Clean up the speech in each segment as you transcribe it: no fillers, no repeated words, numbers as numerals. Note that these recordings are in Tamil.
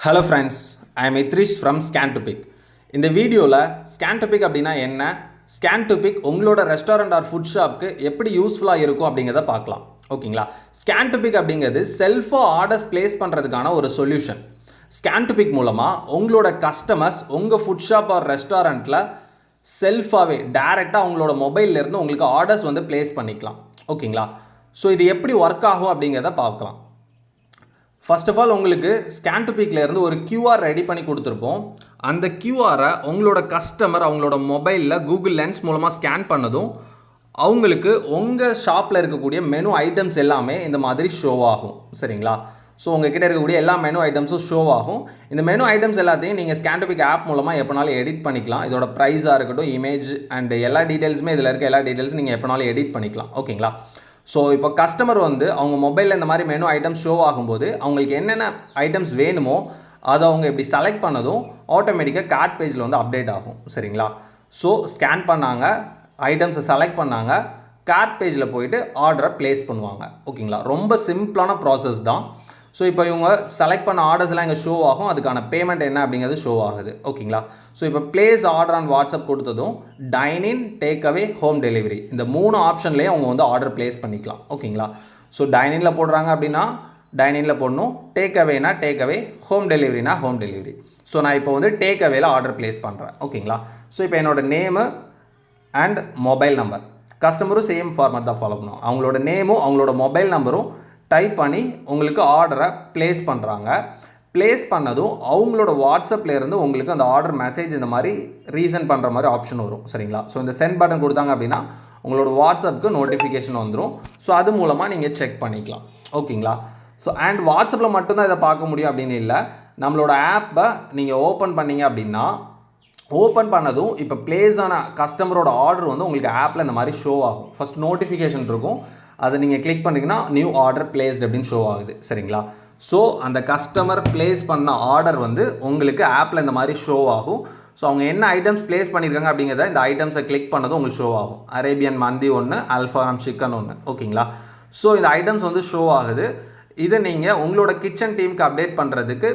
Hello friends, I am Itrish from Scan2Pick. இந்த வீடியோவில் Scan2Pick அப்படின்னா என்ன, Scan2Pick உங்களோட ரெஸ்டாரண்ட் ஆர் ஃபுட் ஷாப்க்கு எப்படி யூஸ்ஃபுல்லாக இருக்கும் அப்படிங்கிறத பார்க்கலாம். ஓகேங்களா? Scan2Pick அப்படிங்கிறது செல்ஃபாக ஆர்டர்ஸ் பிளேஸ் பண்ணுறதுக்கான ஒரு சொல்யூஷன். Scan2Pick மூலமாக உங்களோட கஸ்டமர்ஸ் உங்கள் ஃபுட் ஷாப் ஆர் ரெஸ்டாரண்ட்டில் செல்ஃபாகவே டேரெக்டாக உங்களோட மொபைல்லேருந்து உங்களுக்கு ஆர்டர்ஸ் வந்து பிளேஸ் பண்ணிக்கலாம். ஓகேங்களா? ஸோ இது எப்படி ஒர்க் ஆகும் அப்படிங்கிறத பார்க்கலாம். ஃபர்ஸ்ட் ஆஃப் ஆல் உங்களுக்கு Scan2Pickலேருந்து ஒரு QR ரெடி பண்ணி கொடுத்துருப்போம். அந்த QRை உங்களோட கஸ்டமர் அவங்களோட மொபைலில் கூகுள் லென்ஸ் மூலமாக ஸ்கேன் பண்ணதும் அவங்களுக்கு உங்கள் ஷாப்பில் இருக்கக்கூடிய மெனு ஐட்டம்ஸ் எல்லாமே இந்த மாதிரி ஷோ ஆகும். சரிங்களா? ஸோ உங்ககிட்ட இருக்கக்கூடிய எல்லா மெனு ஐட்டம்ஸும் ஷோ ஆகும். இந்த மெனு ஐட்டம்ஸ் எல்லாத்தையும் நீங்கள் Scan2Pick ஆப் மூலமாக எப்போனாலும் எடிட் பண்ணிக்கலாம். இதோட ப்ரைஸாக இருக்கட்டும், இமேஜ் அண்ட் எல்லா டீட்டெயில்ஸுமே இதில் இருக்க எல்லா டீட்டெயில்ஸும் நீங்கள் எப்போனாலும் எடிட் பண்ணிக்கலாம். ஓகேங்களா? ஸோ இப்போ கஸ்டமர் வந்து அவங்க மொபைலில் இந்த மாதிரி மெனு ஐட்டம்ஸ் ஷோ ஆகும்போது அவங்களுக்கு என்னென்ன ஐட்டம்ஸ் வேணுமோ அதை அவங்க இப்படி செலக்ட் பண்ணதும் ஆட்டோமேட்டிக்காக கார்ட் பேஜில் வந்து அப்டேட் ஆகும். சரிங்களா? ஸோ ஸ்கேன் பண்ணாங்க, ஐட்டம்ஸை செலக்ட் பண்ணாங்க, கார்ட் பேஜில் போயிட்டு ஆர்டரை ப்ளேஸ் பண்ணுவாங்க. ஓகேங்களா? ரொம்ப சிம்பிளான ப்ராசஸ் தான். ஸோ இப்போ இவங்க செலக்ட் பண்ண ஆர்டர்ஸ்லாம் இங்கே ஷோ ஆகும், அதுக்கான பேமெண்ட் என்ன அப்படிங்கிறது ஷோ ஆகுது. ஓகேங்களா? ஸோ இப்போ பிளேஸ் ஆர்டர் ஆன் வாட்ஸ்அப் கொடுத்ததும் டைன் இன், டேக் அவே, ஹோம் டெலிவரி இந்த 3 ஆப்ஷன்லேயே அவங்க வந்து ஆர்டர் பிளேஸ் பண்ணிக்கலாம். ஓகேங்களா? ஸோ டைனிங்கில் போடுறாங்க அப்படின்னா டைனிங்கில் போடணும், டேக் அவேனா டேக் அவே, ஹோம் டெலிவரினா ஹோம் டெலிவரி. ஸோ நான் இப்போ வந்து டேக் அவேல ஆர்டர் பிளேஸ் பண்ணுறேன். ஓகேங்களா? ஸோ இப்போ என்னோடய நேமு அண்ட் மொபைல் நம்பர், கஸ்டமரும் சேம் ஃபார்மேட் தான் ஃபாலோ பண்ணுவோம். அவங்களோட நேமும் அவங்களோட மொபைல் நம்பரும் டைப் பண்ணி உங்களுக்கு ஆர்டரை ப்ளேஸ் பண்ணுறாங்க. ப்ளேஸ் பண்ணதும் அவங்களோட வாட்ஸ்அப்லேருந்து உங்களுக்கு அந்த ஆர்டர் மெசேஜ் இந்த மாதிரி ரீசன் பண்ணுற மாதிரி ஆப்ஷன் வரும். சரிங்களா? ஸோ இந்த சென்ட் பட்டன் கொடுத்தாங்க அப்படின்னா உங்களோட வாட்ஸ்அப்புக்கு நோட்டிஃபிகேஷன் வந்துடும். ஸோ அது மூலமாக நீங்கள் செக் பண்ணிக்கலாம். ஓகேங்களா? ஸோ அண்ட் வாட்ஸ்அப்பில் மட்டும்தான் இதை பார்க்க முடியும் அப்படின்னு இல்லை, நம்மளோட ஆப்பை நீங்கள் ஓப்பன் பண்ணிங்க அப்படின்னா ஓப்பன் பண்ணதும் இப்போ பிளேஸ் ஆன கஸ்டமரோட ஆர்டர் வந்து உங்களுக்கு ஆப்பில் இந்த மாதிரி ஷோ ஆகும். ஃபஸ்ட் நோட்டிஃபிகேஷன் இருக்கும், அதை நீங்கள் கிளிக் பண்ணிங்கன்னா நியூ ஆர்டர் பிளேஸ்ட் அப்படின்னு ஷோ ஆகுது. சரிங்களா? ஸோ அந்த கஸ்டமர் பிளேஸ் பண்ண ஆர்டர் வந்து உங்களுக்கு ஆப்பில் இந்த மாதிரி ஷோ ஆகும். ஸோ அவங்க என்ன ஐட்டம்ஸ் பிளேஸ் பண்ணியிருக்காங்க அப்படிங்கிறத இந்த ஐட்டம்ஸை கிளிக் பண்ணதும் உங்களுக்கு ஷோ ஆகும். அரேபியன் மந்தி ஒன்று, அல்ஃபாம் சிக்கன் ஒன்று. ஓகேங்களா? ஸோ இந்த ஐட்டம்ஸ் வந்து ஷோ ஆகுது. இதை நீங்கள் உங்களோட கிச்சன் டீமுக்கு அப்டேட் பண்ணுறதுக்கு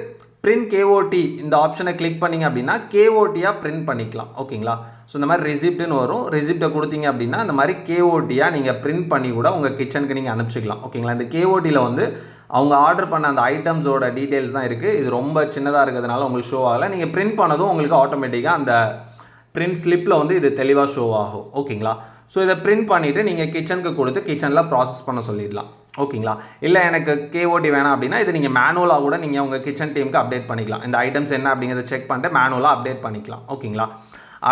பிரிண்ட் கேஓடி இந்த ஆப்ஷனை கிளிக் பண்ணிங்க அப்படின்னா கேஓடியாக பிரிண்ட் பண்ணிக்கலாம். ஓகேங்களா? ஸோ இந்த மாதிரி ரிசிப்ட்னு வரும், ரிசிப்டை கொடுத்தீங்க அப்படின்னா இந்த மாதிரி கேஓடியாக நீங்கள் பிரிண்ட் பண்ணி கூட உங்கள் கிச்சனுக்கு நீங்கள் அனுப்பிச்சிக்கலாம். ஓகேங்களா? இந்த கேஓடியில் வந்து அவங்க ஆர்டர் பண்ண அந்த ஐட்டம்ஸோட டீட்டெயில்ஸ் தான் இருக்குது. இது ரொம்ப சின்னதாக இருக்கிறதுனால உங்களுக்கு ஷோ ஆகலை. நீங்கள் பிரிண்ட் பண்ணதும் உங்களுக்கு ஆட்டோமேட்டிக்காக அந்த பிரிண்ட் ஸ்லிப்பில் வந்து இது தெளிவாக ஷோ ஆகும். ஓகேங்களா? ஸோ இதை பிரிண்ட் பண்ணிவிட்டு நீங்கள் கிச்சனுக்கு கொடுத்து கிச்சனில் ப்ராசஸ் பண்ண சொல்லிடலாம். ஓகேங்களா? இல்லை எனக்கு கேஓடி வேணாம் அப்படின்னா இது நீங்கள் மேனுவலாக கூட நீங்கள் உங்கள் கிச்சன் டீமுக்கு அப்டேட் பண்ணிக்கலாம். இந்த ஐட்டம்ஸ் என்ன அப்படிங்கிறத செக் பண்ணிட்டு மேனுவலாக அப்டேட் பண்ணிக்கலாம். ஓகேங்களா?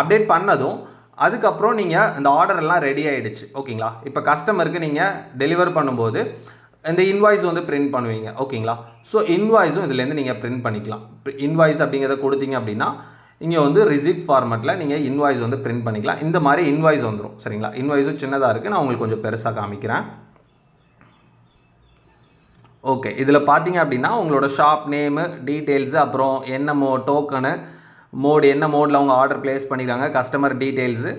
அப்டேட் பண்ணதும் அதுக்கப்புறம் நீங்கள் இந்த ஆர்டர் எல்லாம் ரெடி ஆகிடுச்சு. ஓகேங்களா? இப்போ கஸ்டமருக்கு நீங்கள் டெலிவர் பண்ணும்போது இந்த இன்வாய்ஸ் வந்து பிரிண்ட் பண்ணுவீங்க. ஓகேங்களா? ஸோ இன்வாய்ஸும் இதுலேருந்து நீங்கள் பிரிண்ட் பண்ணிக்கலாம். இன்வாய்ஸ் அப்படிங்கிறத கொடுத்தீங்க அப்படின்னா இங்கே வந்து ரிசிப்ட் ஃபார்மேட்டில் நீங்கள் இன்வாய்ஸ் வந்து பிரிண்ட் பண்ணிக்கலாம். இந்த மாதிரி இன்வாய்ஸ் வந்துடும். சரிங்களா? இன்வாய்ஸும் சின்னதாக இருக்குது, நான் உங்களுக்கு கொஞ்சம் பெருசாக காமிக்கிறேன். ஓகே, இதில் பார்த்தீங்க அப்படின்னா உங்களோட ஷாப் நேமு, டீட்டெயில்ஸு, அப்புறம் என்ன டோக்கனு, மோடு என்ன மோடில் அவங்க ஆர்டர் ப்ளேஸ் பண்ணிக்கிறாங்க, கஸ்டமர் டீட்டெயில்ஸு,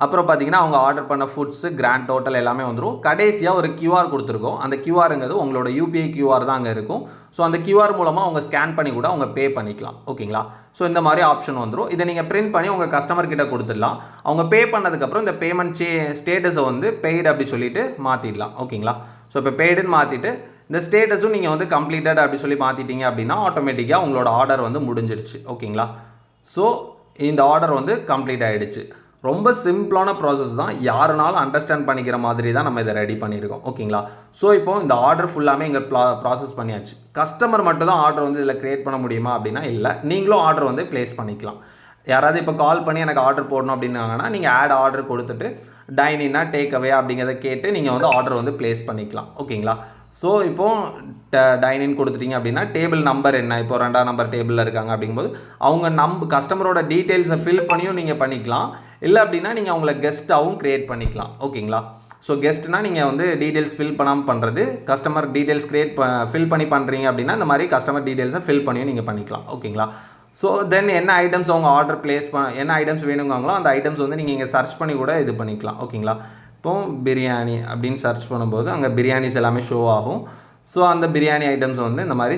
அப்புறம் பார்த்தீங்கன்னா அவங்க ஆர்டர் பண்ண ஃபுட்ஸு, கிராண்ட் டோட்டல் எல்லாமே வந்துடும். கடைசியாக ஒரு QR கொடுத்துருக்கோம். அந்த QRங்கிறது உங்களோட UPI QR தான் அங்கே இருக்கும். ஸோ அந்த QR மூலமாக அவங்க ஸ்கேன் பண்ணி கூட அவங்க பே பண்ணிக்கலாம். ஓகேங்களா? ஸோ இந்த மாதிரி ஆப்ஷன் வந்துடும். இதை நீங்கள் பிரிண்ட் பண்ணி உங்கள் கஸ்டமர் கிட்ட கொடுத்துடலாம். அவங்க பே பண்ணதுக்கப்புறம் இந்த பேமெண்ட் ஸ்டேட்டஸை வந்து பெய்டு அப்படி சொல்லிட்டு மாற்றிடலாம். ஓகேங்களா? ஸோ இப்போ பெய்டுன்னு மாற்றிட்டு இந்த ஸ்டேட்டஸும் நீங்கள் வந்து கம்ப்ளீட்டட் அப்படி சொல்லி மாற்றிட்டீங்க அப்படின்னா ஆட்டோமேட்டிக்காக உங்களோட ஆர்டர் வந்து முடிஞ்சிடுச்சு. ஓகேங்களா? ஸோ இந்த ஆர்டர் வந்து கம்ப்ளீட் ஆகிடுச்சு. ரொம்ப சிம்பிளான ப்ராசஸ் தான், யாருனாலும் அண்டர்ஸ்டாண்ட் பண்ணிக்கிற மாதிரி தான் நம்ம இதை ரெடி பண்ணியிருக்கோம். ஓகேங்களா? ஸோ இப்போ இந்த ஆர்டர் ஃபுல்லாமே இங்கே ப்ராசஸ் பண்ணியாச்சு. கஸ்டமர் மட்டும் தான் ஆர்டர் வந்து இதில் க்ரியேட் பண்ண முடியுமா அப்படின்னா இல்லை, நீங்களும் ஆர்டர் வந்து ப்ளேஸ் பண்ணிக்கலாம். யாராவது இப்போ கால் பண்ணி எனக்கு ஆர்டர் போடணும் அப்படின்னாங்கன்னா நீங்கள் ஆட் ஆர்டர் கொடுத்துட்டு டைனின்னா டேக் அவே அப்படிங்கிறத கேட்டு நீங்கள் வந்து ஆர்டர் வந்து ப்ளேஸ் பண்ணிக்கலாம். ஓகேங்களா? ஸோ இப்போது டைனின் கொடுத்துட்டிங்க அப்படின்னா டேபிள் நம்பர் என்ன, இப்போ 2ஆம் நம்பர் டேபிளில் இருக்காங்க அப்படிங்கும்போது அவங்க கஸ்டமரோட டீட்டெயில்ஸை ஃபில் பண்ணியும் நீங்கள் பண்ணிக்கலாம். இல்லை அப்படின்னா நீங்கள் அவங்கள கெஸ்ட்டாகவும் க்ரியேட் பண்ணிக்கலாம். ஓகேங்களா? ஸோ கெஸ்ட்னால் நீங்கள் வந்து டீட்டெயில்ஸ் ஃபில் பண்ணாமல் பண்ணுறது, கஸ்டமர் டீட்டெயில்ஸ் ஃபில் பண்ணி பண்ணுறீங்க அப்படின்னா இந்த மாதிரி கஸ்டமர் டீட்டெயில்ஸை ஃபில் பண்ணியும் நீங்கள் பண்ணிக்கலாம். ஓகேங்களா? ஸோ தென் என்ன ஐட்டம்ஸ் அவங்க ஆர்டர் ப்ளேஸ் என்ன ஐட்டம்ஸ் வேணுங்காங்களோ அந்த ஐட்டம்ஸ் வந்து நீங்கள் இங்கே சர்ச் பண்ணி கூட இது பண்ணிக்கலாம். ஓகேங்களா? இப்போது பிரியாணி அப்படின்னு சர்ச் பண்ணும்போது அங்கே பிரியாணிஸ் எல்லாமே ஷோ ஆகும். ஸோ அந்த பிரியாணி ஐட்டம்ஸ் வந்து இந்த மாதிரி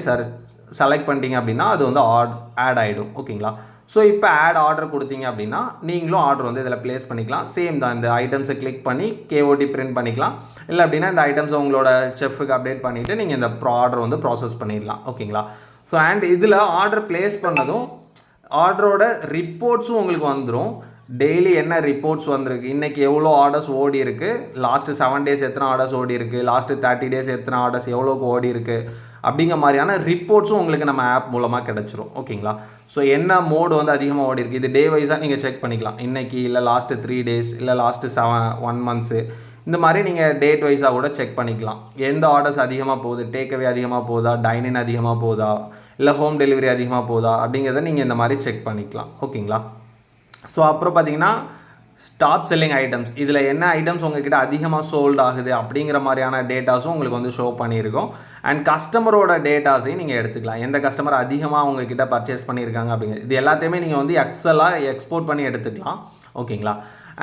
செலக்ட் பண்ணிட்டீங்க அப்படின்னா அது வந்து ஆட் ஆகிடும். ஓகேங்களா. ஸோ இப்போ ஆர்டர் கொடுத்தீங்க அப்படின்னா நீங்களும் ஆர்டர் வந்து இதில் ப்ளேஸ் பண்ணிக்கலாம். சேம் தான், இந்த ஐட்டம்ஸை கிளிக் பண்ணி KOD பிரிண்ட் பண்ணிக்கலாம். இல்லை அப்படின்னா இந்த ஐட்டம்ஸை உங்களோட செஃப்க்கு அப்டேட் பண்ணிவிட்டு நீங்கள் இந்த ஆர்டர் வந்து ப்ராசஸ் பண்ணிடலாம். ஓகேங்களா. ஸோ அண்ட் இதில் ஆர்டர் ப்ளேஸ் பண்ணதும் ஆர்டரோட ரிப்போர்ட்ஸும் உங்களுக்கு வந்துடும். டெய்லி என்ன ரிப்போர்ட்ஸ் வந்திருக்கு, இன்றைக்கி எவ்வளோ ஆர்டர்ஸ் ஓடி இருக்குது, லாஸ்ட்டு 7 days எத்தனை ஆர்டர்ஸ் ஓடி இருக்குது, லாஸ்ட்டு 30 days எத்தனை ஆர்டர்ஸ் எவ்வளோக்கு ஓடி இருக்குது அப்படிங்கிற மாதிரியான ரிப்போர்ட்ஸும் உங்களுக்கு நம்ம ஆப் மூலமாக கிடச்சிரும். ஓகேங்களா. ஸோ என்ன மோடு வந்து அதிகமாக ஓடி இருக்குது, இது டே வைஸாக நீங்கள் செக் பண்ணிக்கலாம். இன்றைக்கி இல்லை லாஸ்ட்டு 3 days இல்லை லாஸ்ட்டு 1 months இந்த மாதிரி நீங்கள் டேட் வைஸாக கூட செக் பண்ணிக்கலாம். எந்த ஆர்டர்ஸ் அதிகமாக போகுது, டேக்அவே அதிகமாக போகுதா, டைனின் அதிகமாக போகுதா, இல்லை ஹோம் டெலிவரி அதிகமாக போகுதா அப்படிங்கிறத நீங்கள் இந்த மாதிரி செக் பண்ணிக்கலாம். ஓகேங்களா. ஸோ அப்புறம் பார்த்தீங்கன்னா டாப் செல்லிங் ஐட்டம்ஸ், இதில் என்ன ஐட்டம்ஸ் உங்ககிட்ட அதிகமாக சோல்ட் ஆகுது அப்படிங்கிற மாதிரியான டேட்டாஸும் உங்களுக்கு வந்து ஷோ பண்ணியிருக்கோம். அண்ட் கஸ்டமரோட டேட்டாஸையும் நீங்கள் எடுத்துக்கலாம். எந்த கஸ்டமர் அதிகமாக உங்ககிட்ட பர்ச்சேஸ் பண்ணியிருக்காங்க அப்படிங்கிறது இது எல்லாத்தையுமே நீங்கள் வந்து எக்ஸலாக எக்ஸ்போர்ட் பண்ணி எடுத்துக்கலாம். ஓகேங்களா.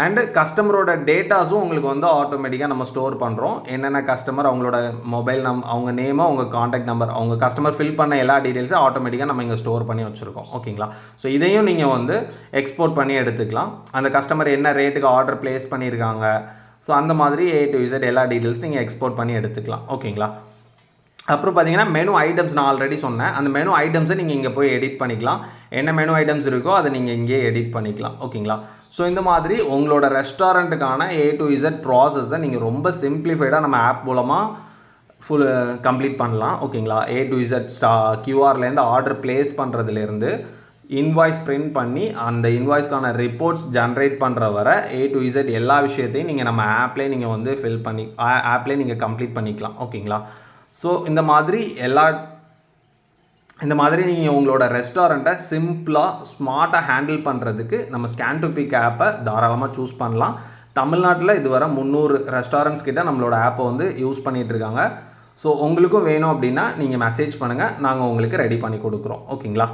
அண்டு கஸ்டமரோட டேட்டாஸும் உங்களுக்கு வந்து ஆட்டோமேட்டிக்காக நம்ம ஸ்டோர் பண்ணுறோம். என்னென்ன கஸ்டமர், அவங்களோட மொபைல் அவங்க நேமு, அவங்க காண்டாக்ட் நம்பர், அவங்க கஸ்டமர் ஃபில் பண்ண எல்லா டீட்டெயில்ஸும் ஆட்டோமேட்டிக்காக நம்ம இங்கே ஸ்டோர் பண்ணி வச்சுருக்கோம். ஓகேங்களா. ஸோ இதையும் நீங்கள் வந்து எக்ஸ்போர்ட் பண்ணி எடுத்துக்கலாம். அந்த கஸ்டமர் என்ன ரேட்டுக்கு ஆர்டர் ப்ளேஸ் பண்ணியிருக்காங்க, ஸோ அந்த மாதிரி A to Z எல்லா டீட்டெயில்ஸ் நீங்கள் எக்ஸ்போர்ட் பண்ணி எடுத்துக்கலாம். ஓகேங்களா. அப்புறம் பார்த்தீங்கன்னா மெனு ஐட்டம்ஸ் நான் ஆல்ரெடி சொன்னேன். அந்த மெனு ஐட்டம்ஸை நீங்கள் இங்கே போய் எடிட் பண்ணிக்கலாம். என்ன மெனு ஐட்டம்ஸ் இருக்கோ அதை நீங்கள் இங்கேயே எடிட் பண்ணிக்கலாம். ஓகேங்களா. ஸோ இந்த மாதிரி உங்களோட ரெஸ்டாரண்ட்டுக்கான A to Z ப்ராசஸை நீங்கள் ரொம்ப சிம்பிளிஃபைடாக நம்ம ஆப் மூலமாக கம்ப்ளீட் பண்ணலாம். ஓகேங்களா. A to Z QRலேருந்து ஆர்டர் ப்ளேஸ் பண்ணுறதுலேருந்து இன்வாய்ஸ் பிரிண்ட் பண்ணி அந்த இன்வாய்ஸ்க்கான ரிப்போர்ட்ஸ் ஜென்ரேட் பண்ணுற வர A to Z எல்லா விஷயத்தையும் நீங்கள் நம்ம ஆப்லேயே நீங்கள் வந்து ஃபில் பண்ணி ஆப்லேயே நீங்கள் கம்ப்ளீட் பண்ணிக்கலாம். ஓகேங்களா. ஸோ இந்த மாதிரி நீங்கள் உங்களோட ரெஸ்டாரண்ட்டை சிம்பிளாக ஸ்மார்ட்டாக ஹேண்டில் பண்ணுறதுக்கு நம்ம ஸ்கேன் டு பிக் ஆப்பை தாராளமாக சூஸ் பண்ணலாம். தமிழ்நாட்டில் இதுவரை 300 ரெஸ்டாரண்ட்ஸ் கிட்ட நம்மளோட ஆப்பை வந்து யூஸ் பண்ணிகிட்ருக்காங்க. ஸோ உங்களுக்கும் வேணும் அப்படின்னா நீங்கள் மெசேஜ் பண்ணுங்கள், நாங்கள் உங்களுக்கு ரெடி பண்ணி கொடுக்குறோம். ஓகேங்களா.